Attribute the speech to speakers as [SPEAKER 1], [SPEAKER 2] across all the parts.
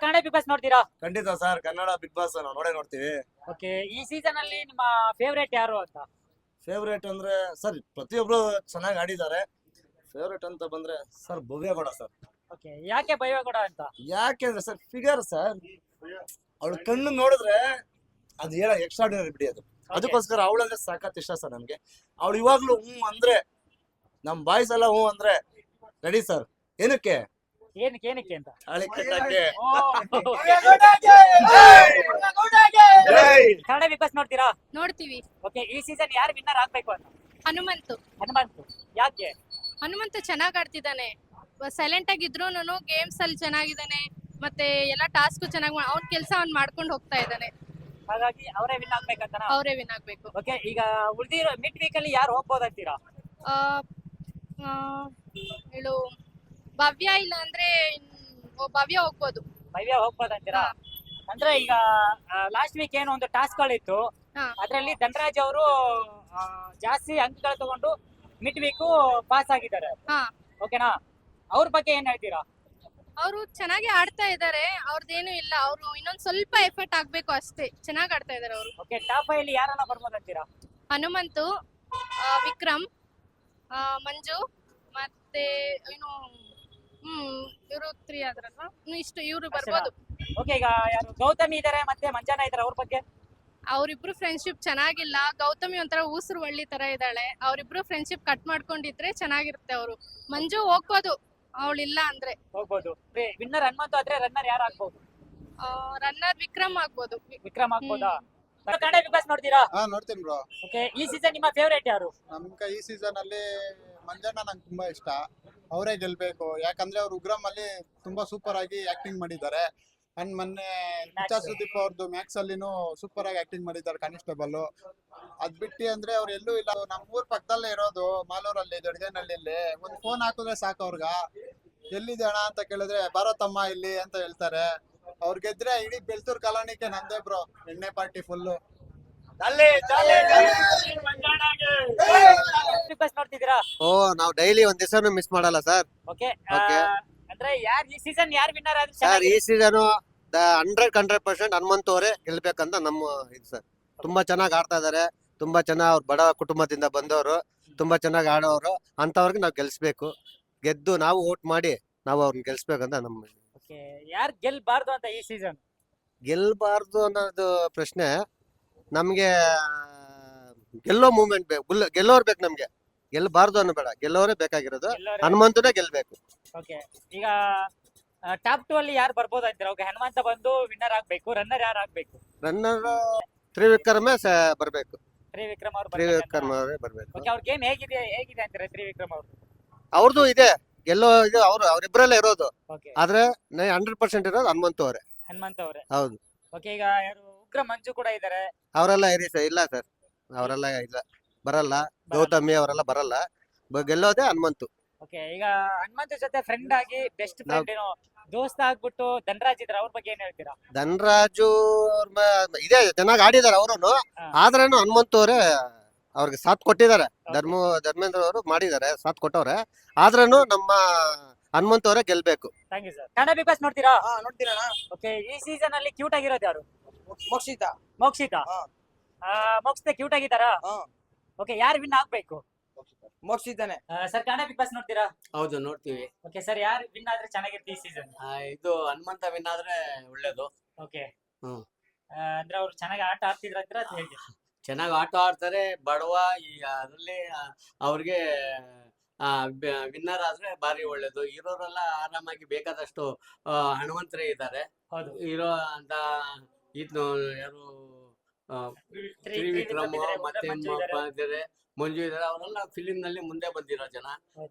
[SPEAKER 1] Kannada big boss ನೋಡ್ತೀರಾ?
[SPEAKER 2] ಖಂಡಿತ sir, Kannada big boss ನಾವು ನೋಡೇ ನೋಡ್ತೀವಿ.
[SPEAKER 1] ಓಕೆ, ಈ ಸೀಸನ್ ಅಲ್ಲಿ ನಿಮ್ಮ ಫೇವರೇಟ್ ಯಾರು ಅಂತ?
[SPEAKER 2] ಫೇವ್ರೇಟ್ ಅಂದ್ರೆ ಸರ್ ಪ್ರತಿಯೊಬ್ರು ಚೆನ್ನಾಗಿ ಆಡಿದ್ದಾರೆ. ಫೇವ್ರೇಟ್ ಅಂತ ಬಂದ್ರೆ ಸರ್ ಭವ್ಯಗೌಡ ಸರ್.
[SPEAKER 1] ಓಕೆ, ಯಾಕೆ ಬೈವೇಗೌಡ ಅಂತ?
[SPEAKER 2] ಯಾಕೆಂದ್ರೆ ಸರ್ ಫಿಗರ್ ಸರ್, ಅವಳ ಕಣ್ಣು ನೋಡಿದ್ರೆ ಅದು ಹೇಳ ಎಕ್ಸ್ಟ್ರಾರ್ಡಿನರಿ ಬಿಡಿ ಅದು. ಅದಕ್ಕೋಸ್ಕರ ಅವಳಂದ್ರೆ ಸಾಕತ್ ಇಷ್ಟ ಸರ್ ನಮ್ಗೆ. ಅವಳು ಇವಾಗ್ಲೂ ಅಂದ್ರೆ ನಮ್ ಬಾಯ್ಸ್ ಎಲ್ಲ ಅಂದ್ರೆ ರೆಡಿ ಸರ್. ಏನಕ್ಕೆ
[SPEAKER 1] ಏನಕ್ಕೆ ಅಂತ?
[SPEAKER 2] ತಾಳಿ ಕಟ್ಟಕ್ಕೆ.
[SPEAKER 1] ಕನ್ನಡ ಬಿಗ್ ಬಾಸ್ ನೋಡ್ತೀರಾ?
[SPEAKER 3] ನೋಡ್ತೀವಿ.
[SPEAKER 1] ಓಕೆ, ಈ ಸೀಸನ್ ಯಾರು ವಿನ್ನರ್ ಆಗ್ಬೇಕು ಅಂತ?
[SPEAKER 3] ಹನುಮಂತು.
[SPEAKER 1] ಯಾಕೆ?
[SPEAKER 3] ಹನುಮಂತು ಚೆನ್ನಾಗ್ ಆಡ್ತಿದ್ದಾನೆ. ಸೈಲೆಂಟ್ ಆಗಿದ್ರೂನು ಗೇಮ್ಸ್ ಅಲ್ಲಿ ಚೆನ್ನಾಗಿದ್ದಾನೆ. ಮತ್ತೆ ಎಲ್ಲ ಟಾಸ್ಕ್ ಚೆನ್ನಾಗಿ ಅವ್ನ ಕೆಲಸ ಅವ್ನ್ ಮಾಡ್ಕೊಂಡು ಹೋಗ್ತಾ ಇದ್ದಾನೆ.
[SPEAKER 1] ಹಾಗಾಗಿ ಅವರೇ ವಿನ್ ಆಗ್ಬೇಕಂತ.
[SPEAKER 3] ಅವರೇ ವಿನ್ ಆಗ್ಬೇಕು.
[SPEAKER 1] ಓಕೆ, ಈಗ ಉಳಿದಿರೋ ಮಿಡ್ ವೀಕ್ ಅಲ್ಲಿ ಯಾರು ಹೋಗ್ಬೋದಂತೀರಾ?
[SPEAKER 3] ಹೇಳು ಭವ್ಯ, ಇಲ್ಲ ಅಂದ್ರೆ ಭವ್ಯ ಹೋಗ್ಬೋದು.
[SPEAKER 1] ಭವ್ಯ ಹೋಗ್ಬೋದಂತೀರಾ? ಅಂದ್ರೆ ಈಗ ಲಾಸ್ಟ್ ವೀಕ್ ಏನೋ ಒಂದು ಟಾಸ್ಕ್ ಗಳಿತ್ತು, ಅದ್ರಲ್ಲಿ ಧನರಾಜ್ ಅವರು ಜಾಸ್ತಿ ಅಂಕಗಳು ತಗೊಂಡು ಮಿಡ್ ವೀಕ್ ಪಾಸ್ ಆಗಿದ್ದಾರೆ. ಓಕೆನಾ? ಅವ್ರ ಬಗ್ಗೆ ಏನ್ ಹೇಳ್ತೀರಾ?
[SPEAKER 3] ಅವರು ಚೆನ್ನಾಗಿ ಆಡ್ತಾ ಇದ್ದಾರೆ. ಅವ್ರದ್ದೇನು ಇಲ್ಲ, ಅವರು ಇನ್ನೊಂದ್ ಸ್ವಲ್ಪ ಎಫರ್ಟ್ ಆಗ್ಬೇಕು ಅಷ್ಟೇ. ಚೆನ್ನಾಗಿ ಆಡ್ತಾ ಇದಾರೆ ಅವರು.
[SPEAKER 1] ಓಕೆ, ಟಾಪ್ 5 ಅಲ್ಲಿ ಯಾರನ್ನ ಬರ್ಬೋದಂತೀರಾ?
[SPEAKER 3] ಹನುಮಂತು, ವಿಕ್ರಮ್, ಮಂಜು, ಮತ್ತೆ ಏನು ಇವರು 3 ಆದ್ರಲ್ವಾ, ಇವ್ರು ಬರ್ಬೋದು.
[SPEAKER 1] ಓಕೆ, ಈಗ ಯಾರು ಗೌತಮಿ ಇದಾರೆ ಮತ್ತೆ ಮಂಜಾನ ಇದಾರೆ, ಅವ್ರ ಬಗ್ಗೆ?
[SPEAKER 3] ಅವರಿಬ್ರು ಫ್ರೆಂಡ್ಶಿಪ್ ಚೆನ್ನಾಗಿಲ್ಲ. ಗೌತಮಿ ಒಂಥರ ಊಸರು ಒಳ್ಳಿ ತರ ಇದ್ದಾಳೆ. ಅವರಿಬ್ರು ಫ್ರೆಂಡ್ಶಿಪ್ ಕಟ್ ಮಾಡ್ಕೊಂಡಿದ್ರೆ ಚೆನ್ನಾಗಿರುತ್ತೆ. ಅವರು ಮಂಜು ಹೋಗ್ಬೋದು, ಅವಳಿಲ್ಲ ಅಂದ್ರೆ.
[SPEAKER 1] ಹೋಗ್ಬೋದು. ವಿನ್ನರ್ ಹನುಮಂತು ಆದ್ರೆ ರನ್ನರ್ ಯಾರು ಆಗ್ಬೋದು?
[SPEAKER 3] ರನ್ನರ್ ವಿಕ್ರಮ್ ಆಗ್ಬೋದು.
[SPEAKER 1] ವಿಕ್ರಮ್ ಆಗ್ಬೋದಾ? ಕನ್ನಡ ಬಿಗ್ ಬಾಸ್ ನೋಡ್ತೀರಾ?
[SPEAKER 4] ನೋಡ್ತೀನಿ ಬ್ರೋ.
[SPEAKER 1] ಓಕೆ, ಈ ಸೀಸನ್ ನಿಮ್ಮ ಫೇವರೇಟ್ ಯಾರು?
[SPEAKER 4] ನಮ್ಗೆ ಈ ಸೀಸನ್ ಅಲ್ಲಿ ಮಂಜಣ್ಣ ನಂಗೆ ತುಂಬಾ ಇಷ್ಟ. ಅವರೇ ಗೆಲ್ಬೇಕು. ಯಾಕಂದ್ರೆ ಅವ್ರು ಉಗ್ರಂ ಅಲ್ಲಿ ತುಂಬಾ ಸೂಪರ್ ಆಗಿ ಆಕ್ಟಿಂಗ್ ಮಾಡಿದ್ದಾರೆ. ಅಂಡ್ ಮೊನ್ನೆ ಕಿಚ್ಚ ಸುದೀಪ್ ಅವ್ರದ್ದು ಮ್ಯಾಕ್ಸ್ ಅಲ್ಲಿನೂ ಸೂಪರ್ ಆಗಿ ಆಕ್ಟಿಂಗ್ ಮಾಡಿದ್ದಾರೆ ಕಾನ್ಸ್ಟೇಬಲ್. ಅದ್ ಬಿಟ್ಟಿ ಅಂದ್ರೆ ಅವ್ರು ಎಲ್ಲೂ ಇಲ್ಲ. ನಮ್ಮ ಊರ್ ಪಕ್ಕದಲ್ಲೇ ಇರೋದು, ಮಾಲೂರಲ್ಲಿ, ದೊಡ್ಡದೇನಹಳ್ಳಿಯಲ್ಲಿ. ಒಂದ್ ಫೋನ್ ಹಾಕಿದ್ರೆ ಸಾಕು ಅವ್ರಗ. ಎಲ್ಲಿದೆ ಅಣ್ಣ ಅಂತ ಕೇಳಿದ್ರೆ ಬರೋತಮ್ಮ ಇಲ್ಲಿ ಅಂತ ಹೇಳ್ತಾರೆ. ಅವ್ರ ಗೆದ್ರೆ ಇಡೀ ಬೆಳ್ತೂರ್ ಕಾಲೋನಿಗೆ ನಂದೇ ಬ್ರೋ ಎಣ್ಣೆ ಪಾರ್ಟಿ ಫುಲ್ಲು.
[SPEAKER 1] ನೋಡ್ತಿದ್ದೀರಾ?
[SPEAKER 5] ನಾವು ಡೈಲಿ ಒಂದ್ ದಿವಸನು ಮಿಸ್ ಮಾಡಲ್ಲ ಸರ್.
[SPEAKER 1] Okay,
[SPEAKER 5] Okay.
[SPEAKER 1] ಅಂದ್ರೆ ಈ ಸೀಸನ್ ಯಾರು ವಿನ್ನರ್ ಆದ್ರೆ
[SPEAKER 5] ಸರ್ ಈ ಸೀಸನ್ 100% ಹನುಮಂತು ಅವರೇ ಗೆಲ್ಬೇಕಂತ ನಮ್ಮ ಇದು ಸರ್. ತುಂಬಾ ಚೆನ್ನಾಗಿ ಆಡ್ತಾ ಇದಾರೆ. ತುಂಬಾ ಚೆನ್ನಾಗಿ ಅವ್ರ ಬಡ ಕುಟುಂಬದಿಂದ ಬಂದವರು, ತುಂಬಾ ಚೆನ್ನಾಗಿ ಆಡೋರು. ಅಂತವ್ರಿಗೆ ನಾವು ಗೆಲ್ಸ್ಬೇಕು. ಗೆದ್ದು ನಾವು ವೋಟ್ ಮಾಡಿ ನಾವು ಅವ್ರನ್ನ ಗೆಲ್ಸ್ಬೇಕಂತ ನಮ್ಮ.
[SPEAKER 1] ಓಕೆ, ಯಾರು ಗೆಲ್ಬಾರ್ದು ಅಂತ ಈ ಸೀಸನ್?
[SPEAKER 5] ಗೆಲ್ಬಾರ್ದು ಅನ್ನೋದು ಪ್ರಶ್ನೆ. ನಮ್ಗೆ ಗೆಲ್ಲೋ ಮೂವ್ಮೆಂಟ್ ಬೇಕು, ಗೆಲ್ಲೋರ್ ಬೇಕು ನಮ್ಗೆ. ಗೆಲ್ಬಾರ್ದು ಅನ್ನೋ ಬೇಡ, ಗೆಲ್ಲೋರೇ ಬೇಕಾಗಿರೋದು. ಹನುಮಂತನೇ ಗೆಲ್ಬೇಕು.
[SPEAKER 1] ಓಕೆ, ಈಗ ಟಾಪ್ 2 ಅಲ್ಲಿ ಯಾರು ಬರ್ಬೋದು ಅಂತೀರಾ? ಓಕೆ, ಹನುಮಂತ ಬಂದು ವಿನ್ನರ್ ಆಗ್ಬೇಕು. ರನ್ನರ್ ಯಾರು ಆಗ್ಬೇಕು?
[SPEAKER 5] ರನ್ನರ್ ತ್ರಿವಿಕ್ರಮೇ ಬರ್ಬೇಕು.
[SPEAKER 1] ತ್ರಿವಿಕ್ರಮ್ ಅವ್ರು
[SPEAKER 5] ತ್ರಿವಿಕ್ರಮ್ ಅವರೇ ಬರ್ಬೇಕು.
[SPEAKER 1] ಓಕೆ, ಅವ್ರ ಗೇಮ್ ಹೇಗಿದೆ ಅಂತೀರಾ ತ್ರಿವಿಕ್ರಮ್ ಅವ್ರು?
[SPEAKER 5] ಅವ್ರದ್ದು ಇದೆ, ಗೆಲ್ಲೋ ಇದು ಅವ್ರಿಬ್ರಲ್ಲೇ ಇರೋದು.
[SPEAKER 1] ಓಕೆ,
[SPEAKER 5] ಆದ್ರೆ 100% ಇರೋದು ಹನುಮಂತು ಅವರೇ.
[SPEAKER 1] ಹನುಮಂತ ಅವರೇ.
[SPEAKER 5] ಹೌದು.
[SPEAKER 1] ಓಕೆ, ಈಗ ಯಾರು ಉಗ್ರ ಮಂಜು ಕೂಡ ಇದಾರೆ.
[SPEAKER 5] ಅವರೆಲ್ಲ ಇಲ್ಲ ಸರ್, ಅವರೆಲ್ಲ ಇಲ್ಲ, ಬರಲ್ಲ. ಗೌತಮಿ ಅವರೆಲ್ಲ ಬರಲ್ಲ. ಗೆಲ್ಲೋದೇ ಹನುಮಂತು.
[SPEAKER 1] ಓಕೆ, ಈಗ ಹನುಮಂತ ಜೊತೆ ಫ್ರೆಂಡ್ ಆಗಿ ಬೆಸ್ಟ್ ಫ್ರೆಂಡ್ ಏನೋ ದೋಸ್ತ ಆಗ್ಬಿಟ್ಟು ಧನರಾಜ್ ಇದ್ರ, ಅವ್ರ ಬಗ್ಗೆ ಏನ್ ಹೇಳ್ತೀರಾ?
[SPEAKER 5] ಧನರಾಜು ಇದೆ, ಚೆನ್ನಾಗಿ ಆಡಿದಾರೆ ಅವರು. ಆದ್ರೇನು ಹನುಮಂತು ಅವರೇ ಅವ್ರಿಗೆ ಸಾಥ್ ಕೊಟ್ಟಿದ್ದಾರೆ. ಧರ್ಮೇಂದ್ರ ಅವರು ಮಾಡಿದ್ದಾರೆ, ಸಾಥ್ ಕೊಟ್ಟವ್ರೆ. ಆದ್ರೇನು ನಮ್ಮ ಹನುಮಂತ ಅವರೇ ಗೆಲ್ಬೇಕು.
[SPEAKER 1] Thank you sir. Kannada big boss ನೋಡ್ತೀರಾ?
[SPEAKER 2] ನೋಡ್ತೀರಣ್ಣ.
[SPEAKER 1] ಓಕೆ, ಈ ಸೀಸನ್ ಅಲ್ಲಿ ಕ್ಯೂಟ್ ಆಗಿರೋದು ಯಾರು?
[SPEAKER 2] ಮೋಕ್ಷಿತಾ.
[SPEAKER 1] ಮೋಕ್ಷಿತಾ ಕ್ಯೂಟ್ ಆಗಿದ್ದಾರಾ? ಓಕೆ, ಯಾರು ವಿನ್ ಆಗ್ಬೇಕು?
[SPEAKER 2] ಮೋಕ್ಷಿತಾನೆ
[SPEAKER 1] ಸರ್, ಕನ್ನಡ ಬಿಗ್ ಬಾಸ್ ನೋಡ್ತೀರಾ?
[SPEAKER 6] ಹೌದು, ನೋಡ್ತೀವಿ.
[SPEAKER 1] ಓಕೆ ಸರ್, ಯಾರು ವಿನ್ ಆದ್ರೆ ಚೆನ್ನಾಗಿರುತ್ತೆ ಈ ಸೀಸನ್?
[SPEAKER 6] ಇದು ಹನುಮಂತ ವಿನ್ ಆದ್ರೆ ಒಳ್ಳೇದು.
[SPEAKER 1] ಓಕೆ,
[SPEAKER 6] ಹ್ಮ್.
[SPEAKER 1] ಅಂದ್ರೆ ಅವ್ರು ಚೆನ್ನಾಗಿ ಆಟ ಆಡ್ತಿದ್ರ ಅಂತ ಹೇಳಿ.
[SPEAKER 6] ಚೆನ್ನಾಗಿ ಆಟ ಆಡ್ತಾರೆ. ಬಡವ ಈಗ ಅದ್ರಲ್ಲಿ ಅವ್ರಿಗೆ ವಿನ್ನರ್ ಆದ್ರೆ ಬಾರಿ ಒಳ್ಳೇದು. ಇರೋರೆಲ್ಲ ಆರಾಮಾಗಿ ಬೇಕಾದಷ್ಟು ಹನುಮಂತರೇ ಇದ್ದಾರೆ.
[SPEAKER 1] ಹೌದು,
[SPEAKER 6] ಇರೋ ಅಂತ ಇದ್ನು ಯಾರು ತ್ರಿವಿಕ್ರಮ್ ಮತ್ತೆ ಮಂಜು ಇದಾರೆ. ಅವರೆಲ್ಲ ಫಿಲಿಂ ನಲ್ಲಿ ಮುಂದೆ ಬಂದಿರೋ ಜನ.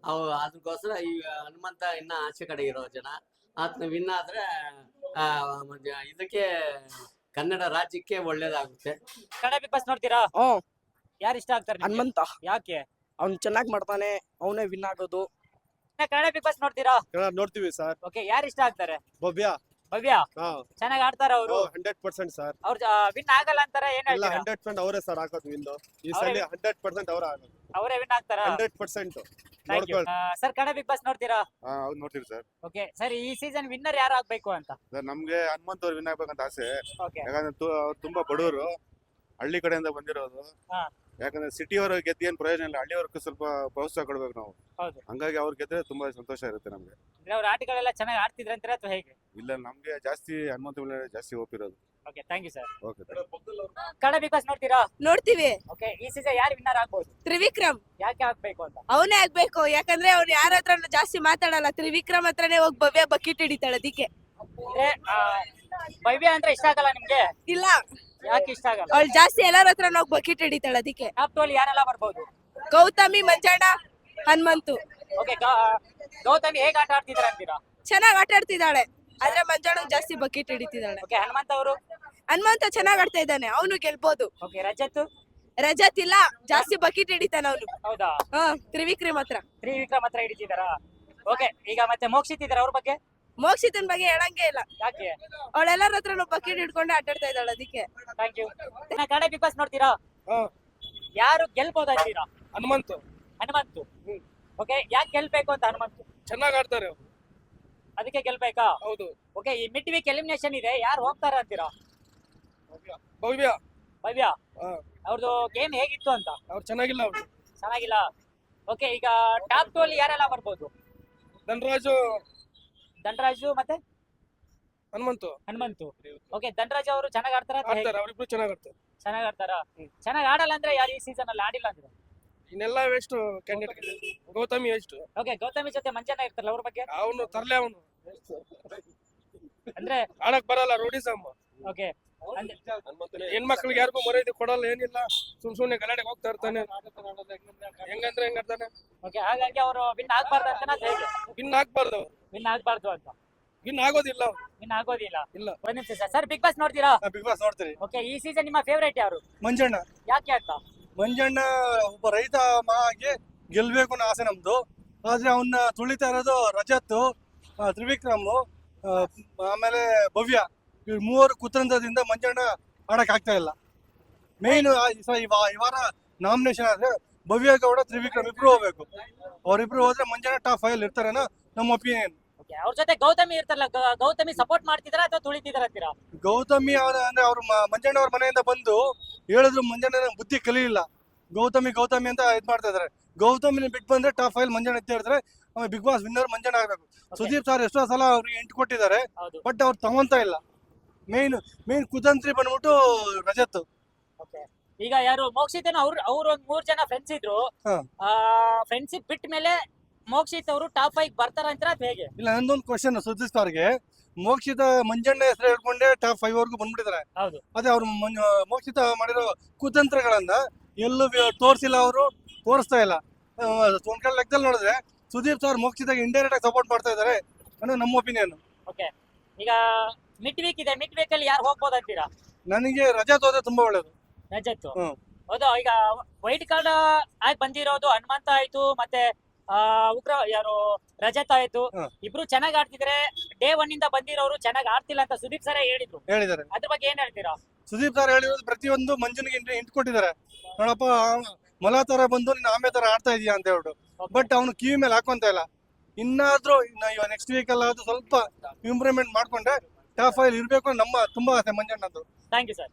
[SPEAKER 6] ಅದಕ್ಕೋಸ್ಕರ ಈ ಹನುಮಂತ ಇನ್ನ ಆಚೆ ಕಡೆ ಇರೋ ಜನ. ಆತನ ವಿನ್ ಆದ್ರೆ ಇದಕ್ಕೆ ಕನ್ನಡ ರಾಜ್ಯಕ್ಕೆ ಒಳ್ಳೇದಾಗುತ್ತೆ.
[SPEAKER 1] ಕನ್ನಡ ಬಿಗ್ ಬಾಸ್ ನೋಡ್ತೀರಾ? ಯಾರು ಇಷ್ಟ ಆಗ್ತಾರೆ?
[SPEAKER 7] ಹನುಮಂತ.
[SPEAKER 1] ಯಾಕೆ?
[SPEAKER 7] ಅವ್ನು ಚೆನ್ನಾಗಿ ಮಾಡ್ತಾನೆ, ಅವನೇ ವಿನ್ ಆಗೋದು.
[SPEAKER 1] ಕನ್ನಡ ಬಿಗ್ ಬಾಸ್ ನೋಡ್ತೀರಾ?
[SPEAKER 4] ನೋಡ್ತೀವಿ ಸರ್.
[SPEAKER 1] ಓಕೆ, ಯಾರು ಇಷ್ಟ ಆಗ್ತಾರೆ?
[SPEAKER 4] ಭವ್ಯ
[SPEAKER 1] ಚೆನ್ನಾಗಿ ಆಡ್ತಾರ ಅವರು?
[SPEAKER 4] 100% ಸರ್.
[SPEAKER 1] ಅವ್ರು ವಿನ್ ಆಗಲ್ಲ ಅಂತಾರ, ಏನ್ ಹೇಳ್ತೀರಾ?
[SPEAKER 4] 100% ಅವರೇ ಸರ್ ಆಗೋದು ವಿನ್. ಈ ಸಲ 100% ಅವರೇ ಆಗೋದು.
[SPEAKER 1] ಅವರೇ ವಿನ್ ಆಗ್ತಾರ?
[SPEAKER 4] 100%.
[SPEAKER 1] Thank you sir. Kannada big boss ನೋಡ್ತೀರಾ?
[SPEAKER 8] ಹೌದು ನೋಡ್ತೀವಿ ಸರ್.
[SPEAKER 1] ಓಕೆ ಸರ್, ಈ ಸೀಸನ್ ವಿನ್ನರ್ ಯಾರು ಆಗ್ಬೇಕು ಅಂತ?
[SPEAKER 8] ಸರ್ ನಮ್ಗೆ ಹನುಮಂತ್ ಅವ್ರು ವಿನ್ ಆಗ್ಬೇಕಂತ ಆಸೆ.
[SPEAKER 1] ಓಕೆ
[SPEAKER 8] ಯಾಕಂದ್ರೆ ಅವ್ರು ತುಂಬಾ ಬಡವರು, ಹಳ್ಳಿ ಕಡೆಯಿಂದ ಬಂದಿರೋದು.
[SPEAKER 1] ಹಾ.
[SPEAKER 8] ಯಾಕಂದ್ರೆ ಸಿಟಿಯವರು ಗೆದ್ದು ಏನ್ ಪ್ರಯೋಜನ ಇಲ್ಲ, ಹಳ್ಳಿಯವ್ರಿಗೆ ಸ್ವಲ್ಪ ಪ್ರೋತ್ಸಾಹ ಕೊಡ್ಬೇಕು ನಾವು.
[SPEAKER 1] ಹೌದು.
[SPEAKER 8] ಹಂಗಾಗಿ ಅವ್ರು ಗೆದ್ರೆ ತುಂಬಾ ಸಂತೋಷ ಇರುತ್ತೆ ನಮ್ಗೆ.
[SPEAKER 1] ಅಂದ್ರೆ ಅವ್ರ ಆಟಗಳೆಲ್ಲ ಚೆನ್ನಾಗಿ ಆಡ್ತಿದ್ರ ಅಂತೀರಾ ಅಥವಾ ಹೇಗೆ?
[SPEAKER 8] ಇಲ್ಲ, ನಮ್ಗೆ ಜಾಸ್ತಿ ಹನುಮಂತ ಮೇಲೆ ಜಾಸ್ತಿ ಒಪ್ಪಿರೋದು.
[SPEAKER 1] Okay, thank you sir.
[SPEAKER 8] Okay.
[SPEAKER 1] Kannada big boss ನೋಡ್ತೀರಾ?
[SPEAKER 9] ನೋಡ್ತೀವಿ.
[SPEAKER 1] ಓಕೆ, ಈ ಸೀಸನ್ ಯಾರು ವಿನ್ನರ್ ಆಗ್ಬೋದು?
[SPEAKER 9] ತ್ರಿವಿಕ್ರಮ್
[SPEAKER 1] ಯಾಕೆ ಆಗ್ಬೇಕು ಅಂತ?
[SPEAKER 9] ಅವನೇ ಆಗ್ಬೇಕು, ಯಾಕಂದ್ರೆ ಅವ್ನು ಯಾರ ಹತ್ರನು ಜಾಸ್ತಿ ಮಾತಾಡಲ್ಲ. ತ್ರಿವಿಕ್ರಮ್ ಹತ್ರನೇ ಹೋಗಿ ಭವ್ಯ ಬಕೆಟ್ ಹಿಡಿತಾಳೆ ಅದಕ್ಕೆ.
[SPEAKER 1] ಅಂದ್ರೆ ಭವ್ಯ ಅಂದ್ರೆ ಇಷ್ಟ ಆಗಲ್ಲ ನಿಮ್ಗೆ?
[SPEAKER 9] ಇಲ್ಲ,
[SPEAKER 1] ಯಾಕೆ ಇಷ್ಟ ಆಗಲ್ಲ?
[SPEAKER 9] ಅವಳು ಜಾಸ್ತಿ ಎಲ್ಲಾರ ಹತ್ರ ಹೋಗಿ ಬಕೆಟ್ ಹಿಡಿತಾಳೆ ಅದಕ್ಕೆ.
[SPEAKER 1] ಟಾಪ್ 2 ಅಲ್ಲಿ ಯಾರೆಲ್ಲ ಬರ್ಬೋದು?
[SPEAKER 9] ಗೌತಮಿ, ಮಂಜಣ್ಣ, ಹನುಮಂತು.
[SPEAKER 1] ಓಕೆ, ಗೌತಮಿ ಹೇಗೆ ಆಟ ಆಡ್ತಿದ್ರ ಅಂತೀರಾ?
[SPEAKER 9] ಚೆನ್ನಾಗ್ ಆಟ ಆಡ್ತಿದ್ದಾಳೆ, ಆದ್ರೆ ಮಂಜಣ್ಣ ಜಾಸ್ತಿ ಬಕೆಟ್ ಹಿಡಿತಿದ್ದಾಳೆ.
[SPEAKER 1] ಓಕೆ, ಹನುಮಂತ ಅವರು?
[SPEAKER 9] ಹನುಮಂತ ಚೆನ್ನಾಗ್ ಆಡ್ತಾ ಇದ್ದಾನೆ, ಅವನು ಗೆಲ್ಬೋದು.
[SPEAKER 1] ಓಕೆ, ರಜತ್?
[SPEAKER 9] ರಜತ್ ಇಲ್ಲ, ಜಾಸ್ತಿ ಬಕೆಟ್ ಹಿಡಿತಾನೆ ಅವನು.
[SPEAKER 1] ಹೌದಾ?
[SPEAKER 9] ತ್ರಿವಿಕ್ರಮ್ ಹತ್ರ.
[SPEAKER 1] ತ್ರಿವಿಕ್ರಮ್ ಹತ್ರ ಹಿಡಿತಿದಾರಾ? ಓಕೆ, ಈಗ ಮತ್ತೆ ಮೋಕ್ಷಿತ್ ಇದಾರೆ, ಅವ್ರ ಬಗ್ಗೆ?
[SPEAKER 9] ಮೋಕ್ಷಿತನ್ ಬಗ್ಗೆ ಹೇಳಂಗೆ ಇಲ್ಲ,
[SPEAKER 1] ಯಾಕೆ?
[SPEAKER 9] ಅವಳೆಲ್ಲರ ಹತ್ರ ಬಕೆಟ್ ಹಿಡ್ಕೊಂಡು ಆಟ ಆಡ್ತಾ ಇದ್ದಾಳೆ ಅದಕ್ಕೆ.
[SPEAKER 1] Thank you. Kannada big boss ನೋಡ್ತೀರಾ? ಯಾರು ಗೆಲ್ಬಹುದು ಅಂತೀರಾ?
[SPEAKER 7] ಹನುಮಂತು
[SPEAKER 1] ಹನುಮಂತು. ಓಕೆ, ಯಾಕೆ ಗೆಲ್ಬೇಕು ಅಂತ ಹನುಮಂತು?
[SPEAKER 7] ಚೆನ್ನಾಗ್ ಆಡ್ತಾರೆ ಅವ್ರು.
[SPEAKER 1] ಅದಕ್ಕೆ ಗೆಲ್ಬೇಕಾ?
[SPEAKER 7] ಹೌದು.
[SPEAKER 1] ಓಕೆ, ಈ ಮಿಡ್ ವೀಕ್ ಎಲಿಮಿನೇಷನ್ ಇದೆ, ಯಾರು ಹೋಗ್ತಾರ ಅಂತೀರಾ?
[SPEAKER 7] ಭವ್ಯ
[SPEAKER 1] ಭವ್ಯ
[SPEAKER 7] ಹಾ.
[SPEAKER 1] ಅವ್ರದ್ದು ಗೇಮ್ ಹೇಗಿತ್ತು ಅಂತ?
[SPEAKER 7] ಅವ್ರು ಚೆನ್ನಾಗಿಲ್ಲ ಅವ್ರು.
[SPEAKER 1] ಚೆನ್ನಾಗಿಲ್ಲ. ಓಕೆ, ಈಗ ಟಾಪ್ 2 ಅಲ್ಲಿ ಯಾರೆಲ್ಲ ಬರ್ಬೋದು?
[SPEAKER 7] ಧನರಾಜು,
[SPEAKER 1] ಧನರಾಜು ಮತ್ತೆ
[SPEAKER 7] ಹನುಮಂತು
[SPEAKER 1] ಹನುಮಂತು. ಓಕೆ, ಧನರಾಜ್ ಅವರು ಚೆನ್ನಾಗಿ ಆಡ್ತಾರ?
[SPEAKER 7] ಆಡ್ತಾರೆ, ಅವ್ರಿಬ್ರು ಚೆನ್ನಾಗ್ ಆಡ್ತಾರೆ.
[SPEAKER 1] ಚೆನ್ನಾಗಿ ಆಡ್ತಾರ? ಚೆನ್ನಾಗಿ ಆಡಲ್ಲ ಅಂದ್ರೆ ಯಾರು ಈ ಸೀಸನ್ ಅಲ್ಲಿ ಆಡಿಲ್ಲ ಅಂದ್ರೆ?
[SPEAKER 7] ಇನ್ನೆಲ್ಲ waste candidate. Gautami waste.
[SPEAKER 1] Okay, Gautami ಜೊತೆ ಮಂಜಣ್ಣ ಇರ್ತಾರಲ್ಲ, ಅವ್ರ ಬಗ್ಗೆ?
[SPEAKER 7] ಅವನು ತರ್ಲೆ, ಅವನು
[SPEAKER 1] ಅಂದ್ರೆ
[SPEAKER 7] ಆಡಕ್ ಬರಲ್ಲ, ರೋಡಿಸಮ್.
[SPEAKER 1] ಓಕೆ,
[SPEAKER 7] ಹೆಣ್ಮಕ್ಳಿಗೆ ಯಾರಿಗೂ ಮರ್ಯಾದೆ ಕೊಡಲ್ಲ, ಏನಿಲ್ಲ, ಸುಮ್ನೆ ಗಲಾಟೆಗೆ ಹೋಗ್ತಾ ಇರ್ತಾನೆ. ಹೆಂಗಂದ್ರೆ ಹೆಂಗಾಡ್ತಾನೆ.
[SPEAKER 1] ಓಕೆ, ಹಾಗಾಗಿ ಅವರು ವಿನ್ ಆಗ್ಬಾರ್ದು ಅಂತ ಹೇಗೆ?
[SPEAKER 7] ವಿನ್ ಆಗ್ಬಾರ್ದು ಅವ್ರು.
[SPEAKER 1] ವಿನ್ ಆಗ್ಬಾರ್ದು ಅಂತ?
[SPEAKER 7] ವಿನ್ ಆಗೋದಿಲ್ಲ ಅವ್ರು.
[SPEAKER 1] ವಿನ್ ಆಗೋದಿಲ್ಲ?
[SPEAKER 7] ಇಲ್ಲ.
[SPEAKER 1] ಒಂದ್ ನಿಮಿಷ ಸರ್. ಸರ್, ಬಿಗ್ ಬಾಸ್ ನೋಡ್ತೀರಾ?
[SPEAKER 2] ಬಿಗ್ ಬಾಸ್ ನೋಡ್ತೀರಿ.
[SPEAKER 1] ಓಕೆ, ಈ ಸೀಸನ್ ನಿಮ್ಮ ಫೇವರೇಟ್ ಯಾರು?
[SPEAKER 2] ಮಂಜಣ್ಣ.
[SPEAKER 1] ಯಾಕೆ ಅಂತ?
[SPEAKER 2] ಮಂಜಣ್ಣ ಒಬ್ಬ ರೈತ ಮಾಗೆ ಗೆಲ್ಬೇಕು ಅನ್ನೋ ಆಸೆ ನಮ್ದು. ಆದ್ರೆ ಅವನ್ನ ತುಳಿತಾ ಇರೋದು ರಜತ್, ತ್ರಿವಿಕ್ರಮ್, ಆಮೇಲೆ ಭವ್ಯ. ಇವ್ರು ಮೂವರು ಕುತಂತ್ರದಿಂದ ಮಂಜಣ್ಣ ಆಡಕ್ ಆಗ್ತಾ ಇಲ್ಲ. ಮೇನ್ ಈ ವಾರ ನಾಮಿನೇಷನ್ ಆದ್ರೆ ಭವ್ಯ ಗೌಡ, ತ್ರಿವಿಕ್ರಮ್ ಇಬ್ರು ಹೋಗ್ಬೇಕು. ಅವ್ರಿಬ್ರು ಹೋದ್ರೆ ಮಂಜಣ್ಣ ಟಾಪ್ 5 ಇರ್ತಾರೆ ನಮ್ಮ ಒಪಿನಿಯನ್.
[SPEAKER 1] ಓಕೆ, ಅವ್ರ ಜೊತೆ ಗೌತಮಿ ಇರ್ತಾರಲ್ಲ, ಗೌತಮಿ ಸಪೋರ್ಟ್ ಮಾಡ್ತಿದಾರ ಅಥವಾ ತುಳಿತಿದಾರ ಅಂತೀರಾ?
[SPEAKER 2] ಗೌತಮಿ ಅಂದ್ರೆ ಅವ್ರು ಮಂಜಣ್ಣ ಅವ್ರ ಮನೆಯಿಂದ ಬಂದು ಹೇಳಿದ್ರು, ಮಂಜಣ್ಣ ಬುದ್ಧಿ ಕಲಿಯಿಲ್ಲ, ಗೌತಮಿ ಅಂತ ಇದ್ ಮಾಡ್ತಾ ಇದಾರೆ. ಗೌತಮಿನ ಬಿಟ್ಟು ಬಂದ್ರೆ ಟಾಪ್ 5 ಮಂಜಣ್ಣ ಎತ್ತಿ ಹೇಳಿದ್ರೆ ಆಮೇಲೆ ಬಿಗ್ ಬಾಸ್ ವಿನ್ನರ್ ಮಂಜಣ್ಣ ಆಗ್ಬೇಕು. ಸುದೀಪ್ ಸರ್ ಎಷ್ಟೋ ಸಲ ಅವ್ರಿಗೆ 8 ಕೊಟ್ಟಿದ್ದಾರೆ, ಬಟ್ ಅವ್ರು ತಗೊಂತ ಇಲ್ಲ. ಮೇನ್ ಕುತಂತ್ರಿ ಬಂದ್ಬಿಟ್ಟು ರಜತ್.
[SPEAKER 1] ಓಕೆ, ಈಗ ಯಾರು ಮೋಕ್ಷಿತ್ ಅವ್ರು ಒಂದ್ 3 ಜನ ಫ್ರೆಂಡ್ಸ್ ಇದ್ರು. ಫ್ರೆಂಡ್ಶಿಪ್ ಬಿಟ್ಟ ಮೇಲೆ ಮೋಕ್ಷಿತ್ ಅವರು ಟಾಪ್ 5 ಬರ್ತಾರ ಅಂತೀರಾ ಅಥವಾ ಹೇಗೆ?
[SPEAKER 2] ಇಲ್ಲ, ನಂದೊಂದು ಕ್ವಶನ್ ಸುದೀಪ್ ಸರ್ಗೆ. ಮೋಕ್ಷಿತ ಮಂಜಣ್ಣ ಹೆಸರು ಹೇಳ್ಕೊಂಡೆ ಟಾಪ್ 5 ವರ್ಗು ಬಂದ್ಬಿಟ್ಟಿದ್ದಾರೆ.
[SPEAKER 1] ಹೌದು.
[SPEAKER 2] ಅದೇ ಅವ್ರು ಮೋಕ್ಷಿತ ಮಾಡಿರೋ ಕುತಂತ್ರಗಳನ್ನ ಎಲ್ಲೂ ತೋರಿಸಿಲ್ಲ, ಅವರು ತೋರಿಸ್ತಾ ಇಲ್ಲ. ಒಂದ್ ಕಡೆ ಲೆಕ್ಕದಲ್ಲಿ ನೋಡಿದ್ರೆ ಸುದೀಪ್ ಸರ್ ಮೋಕ್ಷಿತಾಗ ಇಂಡೈರೆಕ್ಟ್ ಆಗಿ ಸಪೋರ್ಟ್ ಮಾಡ್ತಾ ಇದಾರೆ ಅನ್ನೋ ನಮ್ಮ ಒಪಿನಿಯನ್.
[SPEAKER 1] ಓಕೆ, ಈಗ ಮಿಡ್ ವೀಕ್ ಇದೆ, ಮಿಡ್ ವೀಕ್ ಅಲ್ಲಿ ಯಾರು ಹೋಗ್ಬೋದು ಅಂತೀರಾ?
[SPEAKER 2] ನನಗೆ ರಜತ್ ಹೋದ್ರೆ ತುಂಬಾ ಒಳ್ಳೇದು.
[SPEAKER 1] ರಜತ್?
[SPEAKER 2] ಹ್ಮ್.
[SPEAKER 1] ಹೌದು. ಈಗ ವೈಟ್ ಕಾರ್ಡ್ ಆಗಿ ಬಂದಿರೋದು ಹನುಮಂತ ಆಯ್ತು, ಮತ್ತೆ ಉಗ್ರ ಯಾರು ರಜತ್ ಆಯ್ತು. ಇಬ್ರು ಚೆನ್ನಾಗಿ ಆಡ್ತಿದ್ರೆ. ಡೇ 1 ಇಂದ ಬಂದಿರೋರು ಚೆನ್ನಾಗಿ ಆಡ್ತಿಲ್ಲ ಅಂತ ಸುದೀಪ್ ಸರ್ ಹೇಳಿದ್ದಾರೆ. ಅದ್ರ ಬಗ್ಗೆ ಏನ್ ಹೇಳ್ತೀರಾ?
[SPEAKER 2] ಸುದೀಪ್ ಸರ್ ಹೇಳಿರೋದು ಪ್ರತಿಯೊಂದು ಮಂಜುನಿಗೆ ಹಿಂಟ್ ಕೊಟ್ಟಿದ್ದಾರೆ. ನೋಡಪ್ಪ, ಮೊಲ ತರ ಬಂದು ನೀನು ಆಮೆ ತರ ಆಡ್ತಾ ಇದೀಯ ಅಂತ ಹೇಳ್ಬಿಟ್ಟು. ಬಟ್ ಅವನು ಕಿವಿ ಮೇಲೆ ಹಾಕೊಂತ ಇಲ್ಲ. ಇನ್ನಾದ್ರೂ ನೆಕ್ಸ್ಟ್ ವೀಕ್ ಅಲ್ಲಾದ್ರೂ ಸ್ವಲ್ಪ ಇಂಪ್ರೂವ್ಮೆಂಟ್ ಮಾಡ್ಕೊಂಡ್ರೆ ಟಾಪ್ 5 ಇರ್ಬೇಕು ನಮ್ಮ ತುಂಬಾ ಆಸೆ ಮಂಜಣ್ಣದ್ದು.
[SPEAKER 1] Thank you sir.